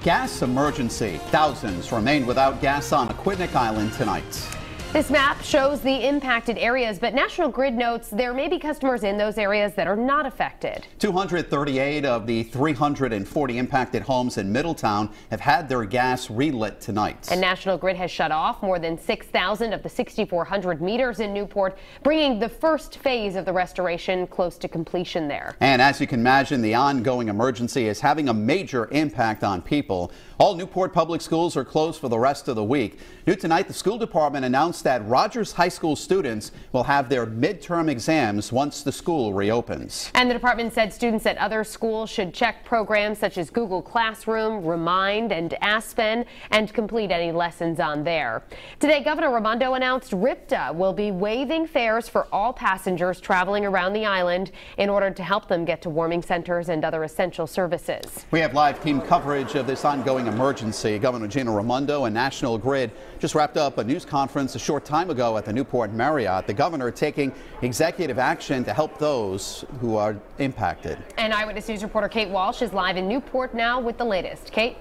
gas emergency. Thousands remain without gas on Aquidneck Island tonight. This map shows the impacted areas, but National Grid notes there may be customers in those areas that are not affected. 238 of the 340 impacted homes in Middletown have had their gas relit tonight. And National Grid has shut off more than 6,000 of the 6,400 meters in Newport, bringing the first phase of the restoration close to completion there. And as you can imagine, the ongoing emergency is having a major impact on people. All Newport public schools are closed for the rest of the week. New tonight, the school department announced that Rogers High School students will have their midterm exams once the school reopens. And the department said students at other schools should check programs such as Google Classroom, Remind, and Aspen, and complete any lessons on there. Today, Governor Raimondo announced RIPTA will be waiving fares for all passengers traveling around the island in order to help them get to warming centers and other essential services. We have live team coverage of this ongoing emergency. Governor Raimondo and National Grid just wrapped up a news conference a short time ago at the Newport Marriott. The governor taking executive action to help those who are impacted. And Eyewitness News reporter Kate Walsh is live in Newport now with the latest. Kate?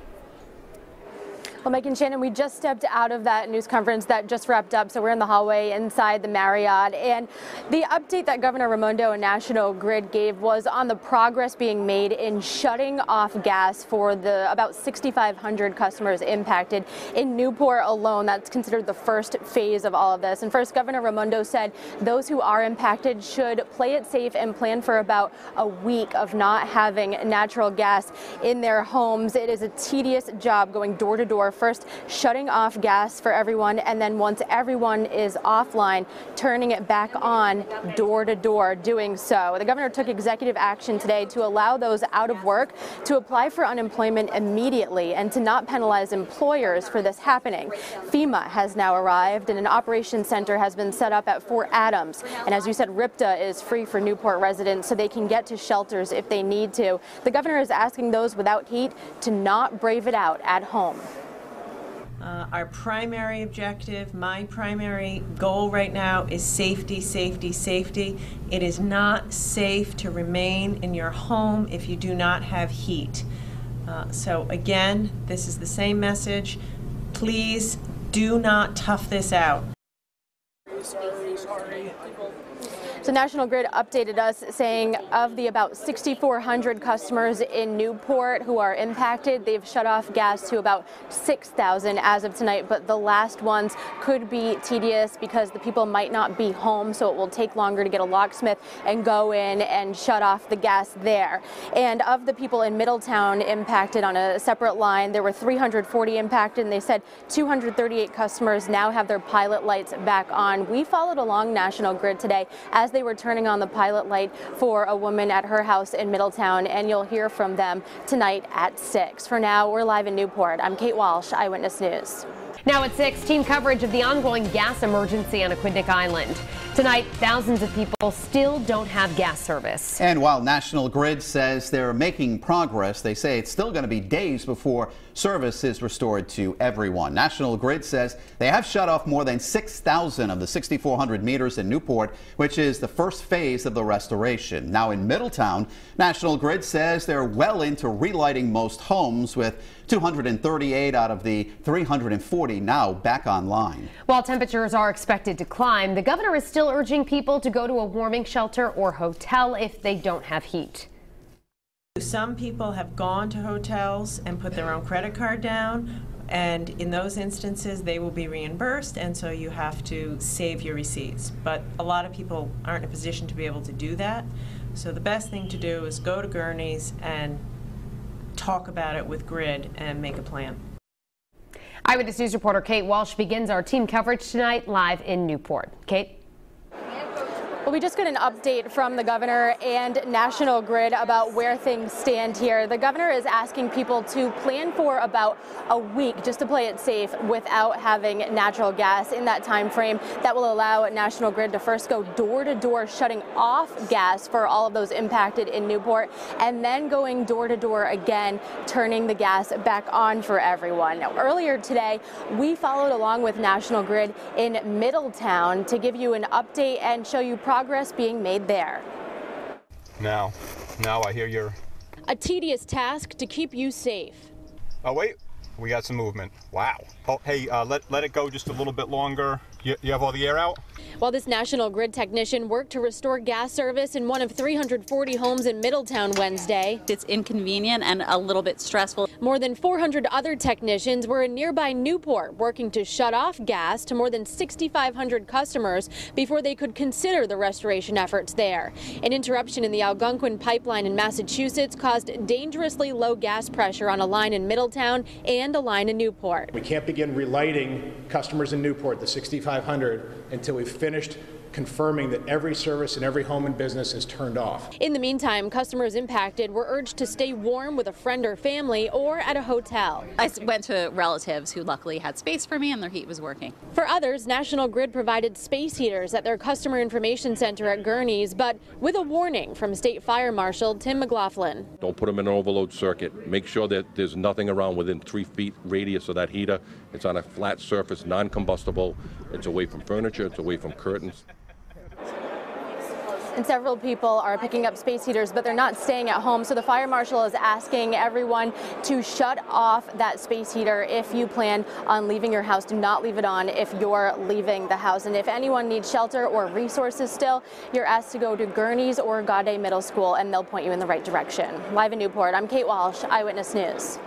Well, Mike and Shannon, we just stepped out of that news conference that just wrapped up, so we're in the hallway inside the Marriott. And the update that Governor Raimondo and National Grid gave was on the progress being made in shutting off gas for the about 6,500 customers impacted in Newport alone. That's considered the first phase of all of this. And first, Governor Raimondo said those who are impacted should play it safe and plan for about a week of not having natural gas in their homes. It is a tedious job going door to door, first shutting off gas for everyone, and then once everyone is offline, turning it back on door to door doing so. The governor took executive action today to allow those out of work to apply for unemployment immediately and to not penalize employers for this happening. FEMA has now arrived and an operations center has been set up at Fort Adams. And as you said, RIPTA is free for Newport residents so they can get to shelters if they need to. The governor is asking those without heat to not brave it out at home. Our primary objective, my primary goal right now is safety, safety, safety. It is not safe to remain in your home if you do not have heat. So again, this is the same message. Please do not tough this out. So National Grid updated us saying of the about 6,400 customers in Newport who are impacted, they've shut off gas to about 6,000 as of tonight, but the last ones could be tedious because the people might not be home, so it will take longer to get a locksmith and go in and shut off the gas there. And of the people in Middletown impacted on a separate line, there were 340 impacted, and they said 238 customers now have their pilot lights back on. We followed along National Grid today as they were turning on the pilot light for a woman at her house in Middletown, and you'll hear from them tonight at 6. For now, we're live in Newport. I'm Kate Walsh, Eyewitness News. Now at 6, team coverage of the ongoing gas emergency on Aquidneck Island. Tonight, thousands of people still don't have gas service. And while National Grid says they're making progress, they say it's still going to be days before service is restored to everyone. National Grid says they have shut off more than 6,000 of the 6,400 meters in Newport, which is the first phase of the restoration. Now in Middletown, National Grid says they're well into relighting most homes, with 238 out of the 340 now back online. While temperatures are expected to climb, the governor is still urging people to go to a warming shelter or hotel if they don't have heat. Some people have gone to hotels and put their own credit card down, and in those instances they will be reimbursed, and so you have to save your receipts. But a lot of people aren't in a position to be able to do that. So the best thing to do is go to Gurney's and talk about it with Grid and make a plan. Eyewitness News reporter Kate Walsh begins our team coverage tonight live in Newport. Kate? Well, we just got an update from the governor and National Grid about where things stand here. The governor is asking people to plan for about a week just to play it safe without having natural gas in that time frame. That will allow National Grid to first go door to door shutting off gas for all of those impacted in Newport, and then going door to door again, turning the gas back on for everyone. Now, earlier today, we followed along with National Grid in Middletown to give you an update and show you progress being made there. Now I hear you're... A tedious task to keep you safe. Oh, wait. We got some movement. Wow. Oh, hey, let it go just a little bit longer. You have all the air out? While this National Grid technician worked to restore gas service in one of 340 homes in Middletown Wednesday. It's inconvenient and a little bit stressful. More than 400 other technicians were in nearby Newport working to shut off gas to more than 6,500 customers before they could consider the restoration efforts there. An interruption in the Algonquin pipeline in Massachusetts caused dangerously low gas pressure on a line in Middletown and a line in Newport. We can't begin relighting customers in Newport, the 6,500, until we've finished confirming that every service in every home and business is turned off. In the meantime, customers impacted were urged to stay warm with a friend or family or at a hotel. I went to relatives who luckily had space for me and their heat was working. For others, National Grid provided space heaters at their customer information center at Gurney's, but with a warning from State Fire Marshal Tim McLaughlin. Don't put them in an overload circuit. Make sure that there's nothing around within 3 feet radius of that heater. It's on a flat surface, non-combustible. It's away from furniture, it's away from curtains. And several people are picking up space heaters, but they're not staying at home. So the fire marshal is asking everyone to shut off that space heater if you plan on leaving your house. Do not leave it on if you're leaving the house. And if anyone needs shelter or resources still, you're asked to go to Gurney's or Gaudet Middle School, and they'll point you in the right direction. Live in Newport, I'm Kate Walsh, Eyewitness News.